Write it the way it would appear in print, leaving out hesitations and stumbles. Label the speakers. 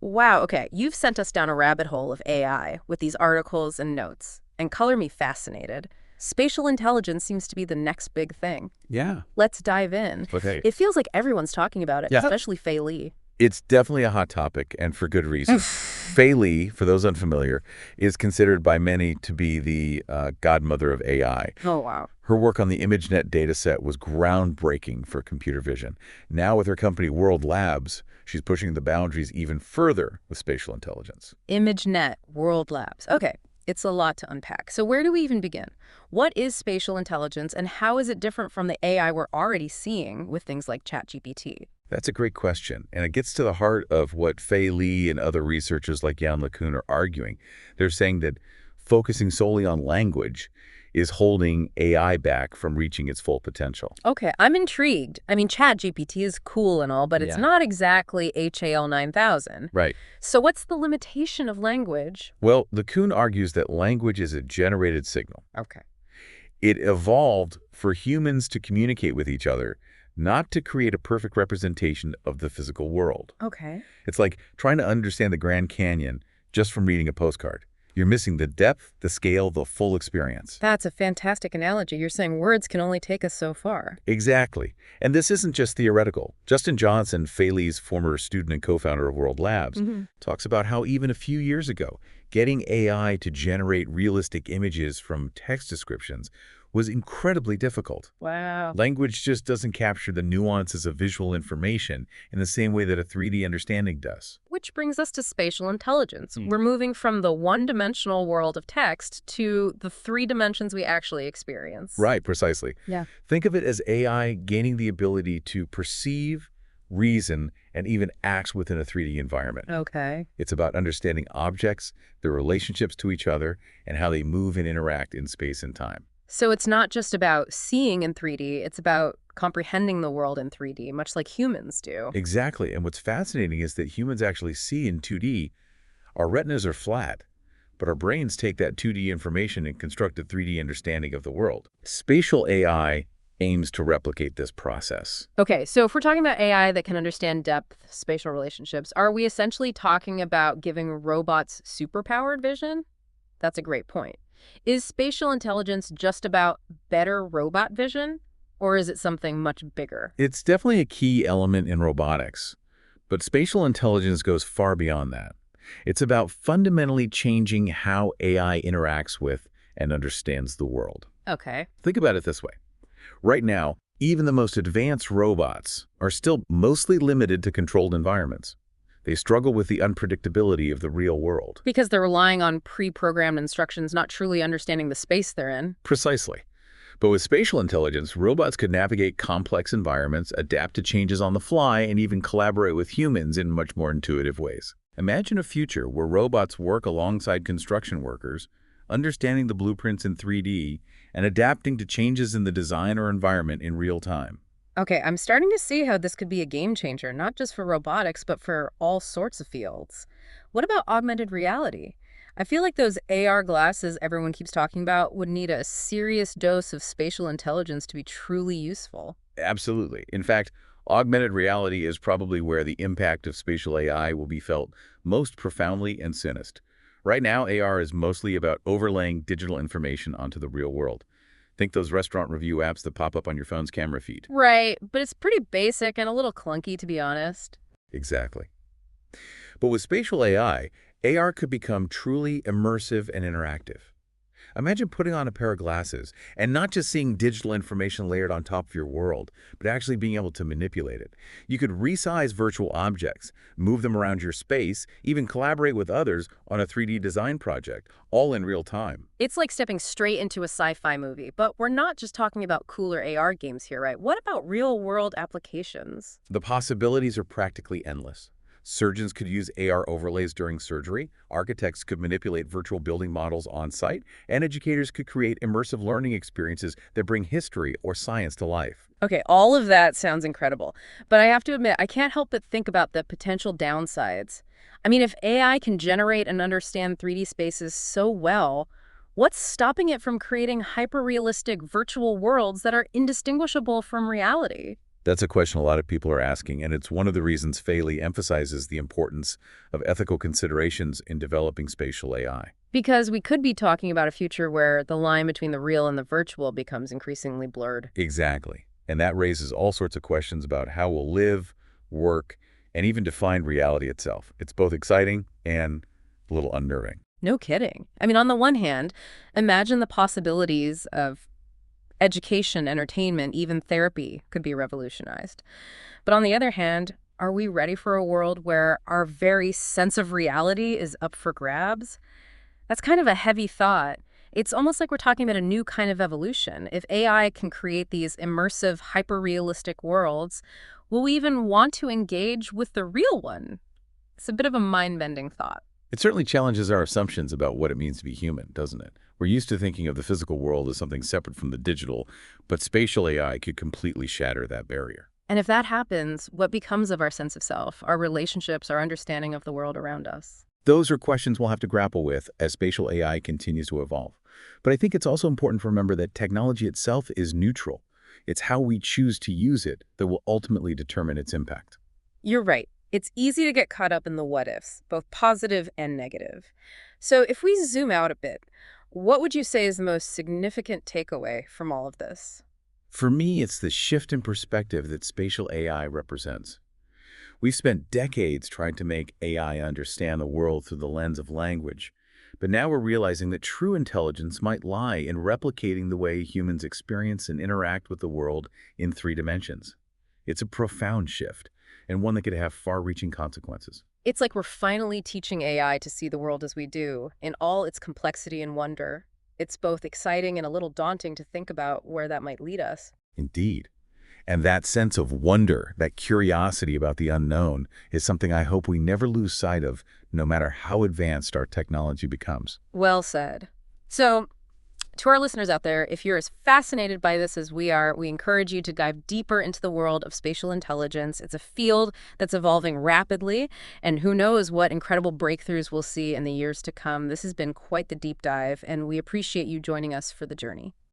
Speaker 1: Wow, okay. You've sent us down a rabbit hole of AI with these articles and notes, and color me fascinated. Spatial intelligence seems to be the next big thing.
Speaker 2: Yeah.
Speaker 1: Let's dive in.
Speaker 2: Okay.
Speaker 1: It feels like everyone's talking about it,
Speaker 2: Yeah.
Speaker 1: especially Fei Li.
Speaker 2: It's definitely a hot topic, and for good reason. Fei Li, for those unfamiliar, is considered by many to be the godmother of AI.
Speaker 1: Oh, wow.
Speaker 2: Her work on the ImageNet dataset was groundbreaking for computer vision. Now with her company World Labs, she's pushing the boundaries even further with spatial intelligence.
Speaker 1: ImageNet, World Labs. Okay, it's a lot to unpack. So where do we even begin? What is spatial intelligence, and how is it different from the AI we're already seeing with things like ChatGPT?
Speaker 2: That's a great question, and it gets to the heart of what Fei Li and other researchers like Jan LeCun are arguing. They're saying that focusing solely on language is holding AI back from reaching its full potential.
Speaker 1: Okay, I'm intrigued. I mean, ChatGPT is cool and all, but it's
Speaker 2: Yeah.
Speaker 1: not exactly HAL 9000.
Speaker 2: Right.
Speaker 1: So what's the limitation of language?
Speaker 2: Well, LeCun argues that language is a generated signal.
Speaker 1: Okay.
Speaker 2: It evolved for humans to communicate with each other, not to create a perfect representation of the physical world.
Speaker 1: Okay.
Speaker 2: It's like trying to understand the Grand Canyon just from reading a postcard. You're missing the depth, the scale, the full experience.
Speaker 1: That's a fantastic analogy. You're saying words can only take us so far.
Speaker 2: Exactly. And this isn't just theoretical. Justin Johnson, Fei Li's former student and co-founder of World Labs, talks about how even a few years ago, getting AI to generate realistic images from text descriptions was incredibly difficult.
Speaker 1: Wow.
Speaker 2: Language just doesn't capture the nuances of visual information in the same way that a 3D understanding does.
Speaker 1: Which brings us to spatial intelligence. We're moving from the one-dimensional world of text to the three dimensions we actually experience.
Speaker 2: Right, precisely.
Speaker 1: Yeah.
Speaker 2: Think of it as AI gaining the ability to perceive, reason, and even act within a 3D environment.
Speaker 1: Okay.
Speaker 2: It's about understanding objects, their relationships to each other, and how they move and interact in space and time.
Speaker 1: So it's not just about seeing in 3D, it's about comprehending the world in 3D, much like humans do.
Speaker 2: Exactly. And what's fascinating is that humans actually see in 2D. Our retinas are flat, but our brains take that 2D information and construct a 3D understanding of the world. Spatial AI aims to replicate this process.
Speaker 1: Okay, so if we're talking about AI that can understand depth, spatial relationships, are we essentially talking about giving robots superpowered vision? That's a great point. Is spatial intelligence just about better robot vision, or is it something much bigger?
Speaker 2: It's definitely a key element in robotics, but spatial intelligence goes far beyond that. It's about fundamentally changing how AI interacts with and understands the world.
Speaker 1: Okay.
Speaker 2: Think about it this way. Right now, even the most advanced robots are still mostly limited to controlled environments. They struggle with the unpredictability of the real world.
Speaker 1: Because they're relying on pre-programmed instructions, not truly understanding the space they're in.
Speaker 2: Precisely. But with spatial intelligence, robots could navigate complex environments, adapt to changes on the fly, and even collaborate with humans in much more intuitive ways. Imagine a future where robots work alongside construction workers, understanding the blueprints in 3D, and adapting to changes in the design or environment in real time.
Speaker 1: Okay, I'm starting to see how this could be a game changer, not just for robotics, but for all sorts of fields. What about augmented reality? I feel like those AR glasses everyone keeps talking about would need a serious dose of spatial intelligence to be truly useful.
Speaker 2: Absolutely. In fact, augmented reality is probably where the impact of spatial AI will be felt most profoundly and soonest. Right now, AR is mostly about overlaying digital information onto the real world. Think those restaurant review apps that pop up on your phone's camera feed.
Speaker 1: Right, but it's pretty basic and a little clunky, to be honest.
Speaker 2: Exactly. But with spatial AI, AR could become truly immersive and interactive. Imagine putting on a pair of glasses and not just seeing digital information layered on top of your world, but actually being able to manipulate it. You could resize virtual objects, move them around your space, even collaborate with others on a 3D design project, all in real time.
Speaker 1: It's like stepping straight into a sci-fi movie, but we're not just talking about cooler AR games here, right? What about real-world applications?
Speaker 2: The possibilities are practically endless. Surgeons could use AR overlays during surgery, architects could manipulate virtual building models on-site, and educators could create immersive learning experiences that bring history or science to life.
Speaker 1: Okay, all of that sounds incredible, but I have to admit, I can't help but think about the potential downsides. I mean, if AI can generate and understand 3D spaces so well, what's stopping it from creating hyper-realistic virtual worlds that are indistinguishable from reality?
Speaker 2: That's a question a lot of people are asking, and it's one of the reasons Fei Li emphasizes the importance of ethical considerations in developing spatial AI.
Speaker 1: Because we could be talking about a future where the line between the real and the virtual becomes increasingly blurred.
Speaker 2: Exactly. And that raises all sorts of questions about how we'll live, work, and even define reality itself. It's both exciting and a little unnerving.
Speaker 1: No kidding. I mean, on the one hand, imagine the possibilities of education, entertainment, even therapy could be revolutionized. But on the other hand, are we ready for a world where our very sense of reality is up for grabs? That's kind of a heavy thought. It's almost like we're talking about a new kind of evolution. If AI can create these immersive, hyper-realistic worlds, will we even want to engage with the real one? It's a bit of a mind-bending thought.
Speaker 2: It certainly challenges our assumptions about what it means to be human, doesn't it? We're used to thinking of the physical world as something separate from the digital, but spatial AI could completely shatter that barrier.
Speaker 1: And if that happens, what becomes of our sense of self, our relationships, our understanding of the world around us?
Speaker 2: Those are questions we'll have to grapple with as spatial AI continues to evolve. But I think it's also important to remember that technology itself is neutral. It's how we choose to use it that will ultimately determine its impact.
Speaker 1: You're right. It's easy to get caught up in the what-ifs, both positive and negative. So if we zoom out a bit, what would you say is the most significant takeaway from all of this?
Speaker 2: For me, it's the shift in perspective that spatial AI represents. We've spent decades trying to make AI understand the world through the lens of language, but now we're realizing that true intelligence might lie in replicating the way humans experience and interact with the world in 3 dimensions. It's a profound shift, and one that could have far-reaching consequences.
Speaker 1: It's like we're finally teaching AI to see the world as we do, in all its complexity and wonder. It's both exciting and a little daunting to think about where that might lead us.
Speaker 2: Indeed. And that sense of wonder, that curiosity about the unknown, is something I hope we never lose sight of, no matter how advanced our technology becomes.
Speaker 1: Well said. So, to our listeners out there, if you're as fascinated by this as we are, we encourage you to dive deeper into the world of spatial intelligence. It's a field that's evolving rapidly, and who knows what incredible breakthroughs we'll see in the years to come. This has been quite the deep dive, and we appreciate you joining us for the journey.